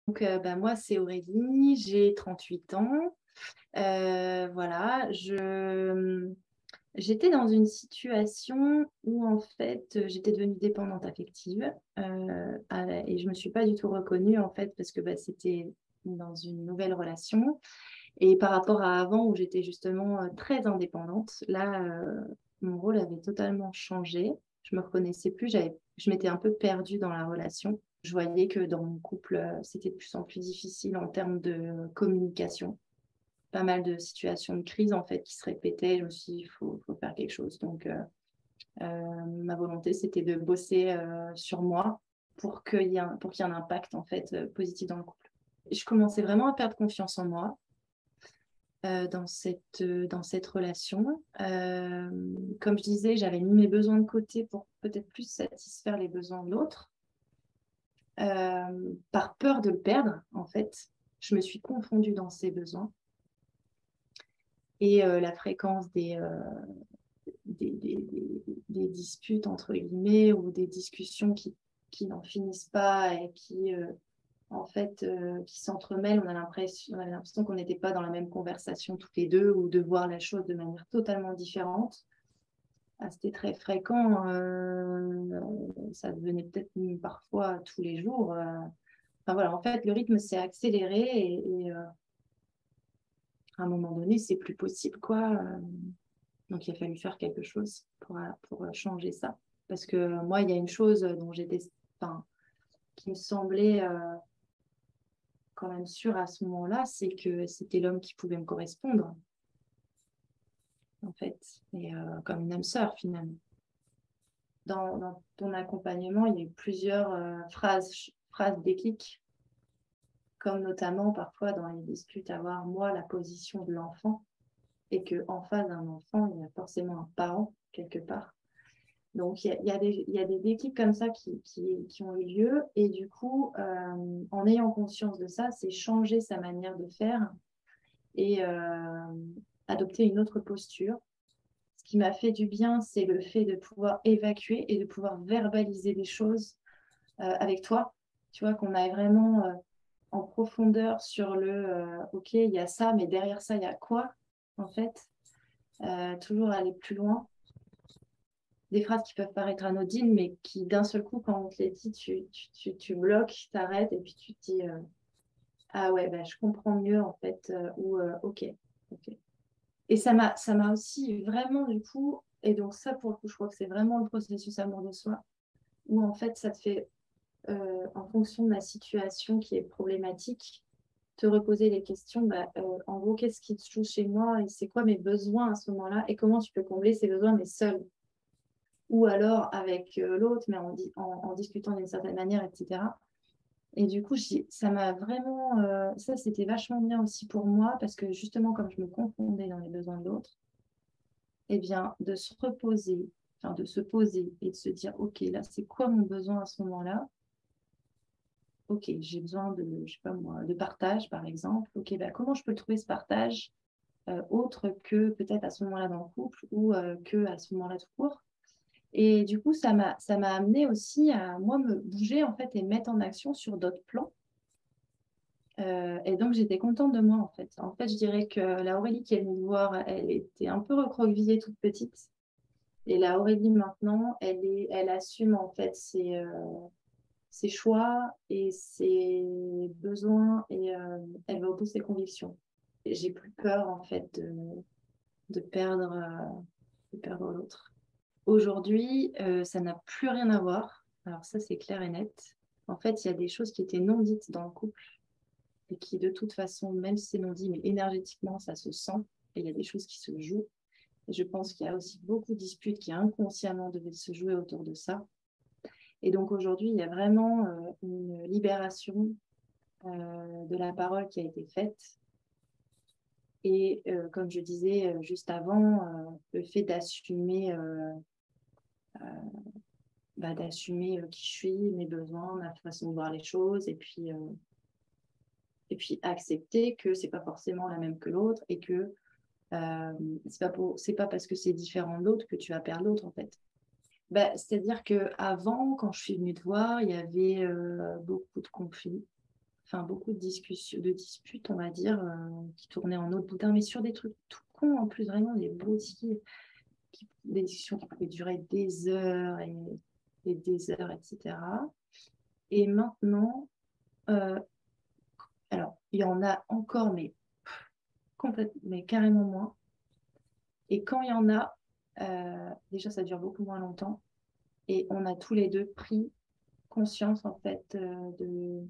Donc, moi, c'est Aurélie, j'ai 38 ans. Voilà, j'étais dans une situation où, en fait, j'étais devenue dépendante affective et je ne me suis pas du tout reconnue, en fait, parce que c'était dans une nouvelle relation. Et par rapport à avant, où j'étais justement très indépendante, là, mon rôle avait totalement changé. Je me reconnaissais plus, je m'étais un peu perdue dans la relation. Je voyais que dans mon couple, c'était de plus en plus difficile en termes de communication. Pas mal de situations de crise en fait qui se répétaient. Je me suis dit, il faut faire quelque chose. Donc, ma volonté, c'était de bosser sur moi pour qu'il y ait un impact en fait positif dans le couple. Et je commençais vraiment à perdre confiance en moi dans cette relation. Comme je disais, j'avais mis mes besoins de côté pour peut-être plus satisfaire les besoins de l'autre. Par peur de le perdre, en fait, je me suis confondue dans ses besoins. Et la fréquence des disputes, entre guillemets, ou des discussions qui n'en finissent pas et qui s'entremêlent. On avait l'impression qu'on n'était pas dans la même conversation toutes les deux ou de voir la chose de manière totalement différente. Ah, c'était très fréquent. Ça devenait peut-être parfois tous les jours. Enfin, voilà, en fait, le rythme s'est accéléré et à un moment donné, c'est plus possible, quoi. Donc, il a fallu faire quelque chose pour changer ça. Parce que moi, il y a une chose dont enfin, qui me semblait quand même sûre à ce moment-là, c'est que c'était l'homme qui pouvait me correspondre, en fait, et comme une âme sœur, finalement. Dans ton accompagnement, il y a eu plusieurs phrases déclic, comme notamment parfois dans les disputes, avoir moi la position de l'enfant, et qu'en face d'un enfant, il y a forcément un parent quelque part. Donc, il y a des déclics comme ça qui ont eu lieu. Et du coup, en ayant conscience de ça, c'est changer sa manière de faire et adopter une autre posture. Ce qui m'a fait du bien, c'est le fait de pouvoir évacuer et de pouvoir verbaliser des choses avec toi. Tu vois, qu'on aille vraiment en profondeur sur OK, il y a ça, mais derrière ça, il y a quoi, en fait. Toujours aller plus loin. Des phrases qui peuvent paraître anodines, mais qui d'un seul coup, quand on te les dit, tu bloques, tu t'arrêtes et puis tu te dis ah ouais, bah, je comprends mieux en fait, ok, ok. Et ça m'a aussi vraiment du coup, et donc ça pour le coup, je crois que c'est vraiment le processus amour de soi, où en fait ça te fait, en fonction de la situation qui est problématique, te reposer les questions, en gros, qu'est-ce qui te joue chez moi et c'est quoi mes besoins à ce moment-là et comment tu peux combler ces besoins mais seul ou alors avec l'autre, mais en discutant d'une certaine manière, etc. Et du coup, ça m'a vraiment... ça, c'était vachement bien aussi pour moi, parce que justement, comme je me confondais dans les besoins de l'autre, eh bien, de se reposer, enfin, de se poser et de se dire, OK, là, c'est quoi mon besoin à ce moment-là? OK, j'ai besoin de, je sais pas moi, de partage, par exemple. OK, comment je peux le trouver, ce partage, autre que peut-être à ce moment-là dans le couple ou que à ce moment-là tout court. Et du coup, ça m'a amené aussi à moi me bouger en fait et mettre en action sur d'autres plans. Et donc, j'étais contente de moi en fait. En fait, je dirais que la Aurélie qui est venue me voir, elle était un peu recroquevillée toute petite. Et la Aurélie maintenant, elle assume en fait ses choix et ses besoins et elle va au bout de ses convictions. Et j'ai plus peur en fait de perdre, de perdre l'autre. Aujourd'hui, ça n'a plus rien à voir. Alors ça, c'est clair et net. En fait, il y a des choses qui étaient non dites dans le couple et qui, de toute façon, même si c'est non dit, mais énergétiquement, ça se sent. Et il y a des choses qui se jouent. Et je pense qu'il y a aussi beaucoup de disputes qui inconsciemment devaient se jouer autour de ça. Et donc aujourd'hui, il y a vraiment une libération de la parole qui a été faite. Et comme je disais juste avant, le fait d'assumer qui je suis, mes besoins, ma façon de voir les choses, et puis accepter que c'est pas forcément la même que l'autre et que c'est pas parce que c'est différent de l'autre que tu vas perdre l'autre en fait. C'est-à-dire que avant, quand je suis venue te voir, il y avait beaucoup de conflits. enfin, beaucoup de discussions, de disputes, on va dire, qui tournaient en autre boudin, mais sur des trucs tout cons en plus, vraiment des broutilles, des discussions qui pouvaient durer des heures et des heures, etc. Et maintenant, alors, il y en a encore, mais complètement, mais carrément moins. Et quand il y en a, déjà, ça dure beaucoup moins longtemps. Et on a tous les deux pris conscience, en fait, de,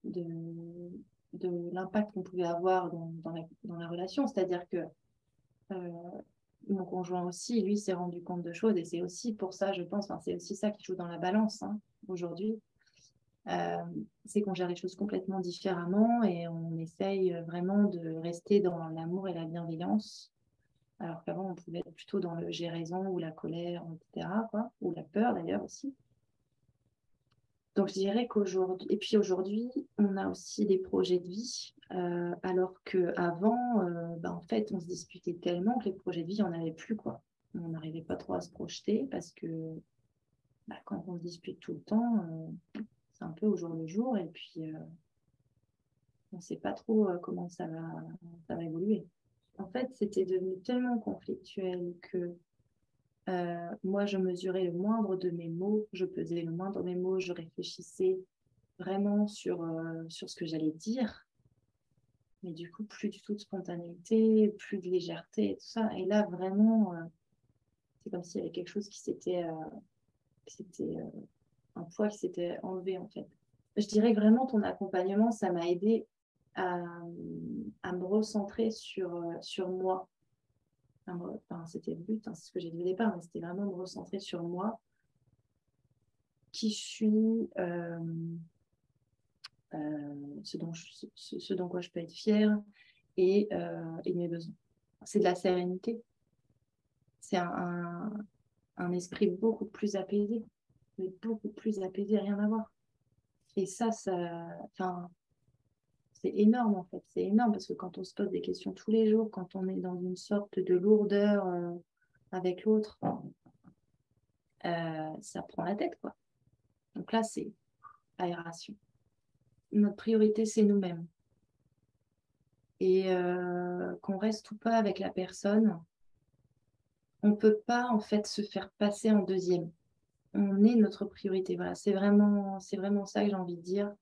de l'impact qu'on pouvait avoir dans la relation. C'est-à-dire que euh, mon conjoint aussi, lui, s'est rendu compte de choses. Et c'est aussi pour ça, je pense, c'est aussi ça qui joue dans la balance aujourd'hui. C'est qu'on gère les choses complètement différemment et on essaye vraiment de rester dans l'amour et la bienveillance. Alors qu'avant, on pouvait être plutôt dans le j'ai raison ou la colère, etc., quoi, ou la peur d'ailleurs aussi. Donc, je dirais qu'aujourd'hui, et puis aujourd'hui, on a aussi des projets de vie, alors qu'avant, en fait, on se disputait tellement que les projets de vie, on n'avait plus, quoi. On n'arrivait pas trop à se projeter parce que quand on se dispute tout le temps, c'est un peu au jour le jour et puis on ne sait pas trop comment ça va évoluer. En fait, c'était devenu tellement conflictuel que moi, je mesurais le moindre de mes mots, je pesais le moindre de mes mots, je réfléchissais vraiment sur ce que j'allais dire. Mais du coup, plus du tout de spontanéité, plus de légèreté et tout ça. Et là, vraiment, c'est comme s'il y avait quelque chose un poids qui s'était enlevé, en fait. Je dirais que vraiment, ton accompagnement, ça m'a aidé à, à me recentrer sur moi. Enfin, c'était le but, c'est ce que j'ai dit au départ, mais c'était vraiment me recentrer sur moi, qui je suis, ce dont quoi je peux être fière et de mes besoins. C'est de la sérénité. C'est un esprit beaucoup plus apaisé, mais beaucoup plus apaisé, rien à voir. Et enfin, c'est énorme en fait. C'est énorme parce que quand on se pose des questions tous les jours, quand on est dans une sorte de lourdeur avec l'autre, ça prend la tête, quoi. Donc là, c'est aération. Notre priorité, c'est nous-mêmes. Et qu'on reste ou pas avec la personne, on ne peut pas en fait se faire passer en deuxième. On est notre priorité. Voilà, c'est vraiment ça que j'ai envie de dire.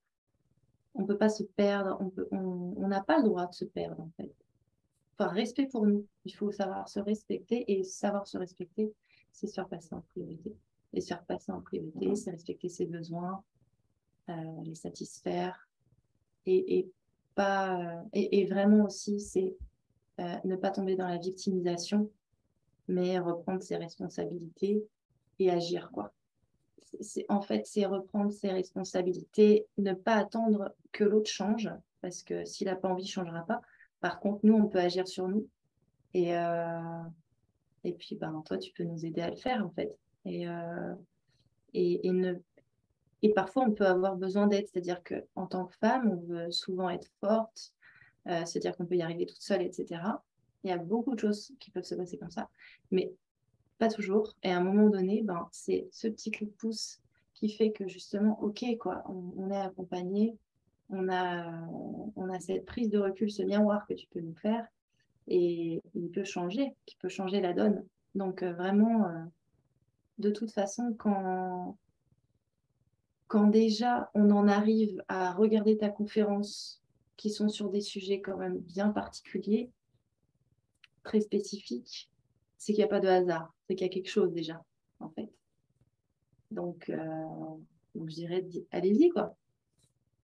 On ne peut pas se perdre, on n'a pas le droit de se perdre en fait. Enfin, respect pour nous. Il faut savoir se respecter et savoir se respecter, c'est se faire passer en priorité. Et se faire passer en priorité, c'est respecter ses besoins, les satisfaire et pas et vraiment aussi c'est ne pas tomber dans la victimisation, mais reprendre ses responsabilités et agir quoi. En fait, c'est reprendre ses responsabilités, ne pas attendre que l'autre change, parce que s'il n'a pas envie, il ne changera pas. Par contre, nous, on peut agir sur nous. Et puis, toi, tu peux nous aider à le faire, en fait. Et, euh, et, et, ne... et parfois, on peut avoir besoin d'aide. C'est-à-dire qu'en tant que femme, on veut souvent être forte, se dire qu'on peut y arriver toute seule, etc. Il y a beaucoup de choses qui peuvent se passer comme ça. Mais pas toujours. Et à un moment donné, c'est ce petit coup de pouce qui fait que justement, ok, quoi, on est accompagné, on a cette prise de recul, ce miroir que tu peux nous faire, et il peut changer, qui peut changer la donne. Donc vraiment, de toute façon, quand déjà on en arrive à regarder ta conférence, qui sont sur des sujets quand même bien particuliers, très spécifiques, c'est qu'il n'y a pas de hasard, c'est qu'il y a quelque chose déjà, en fait. Donc je dirais, allez-y, quoi.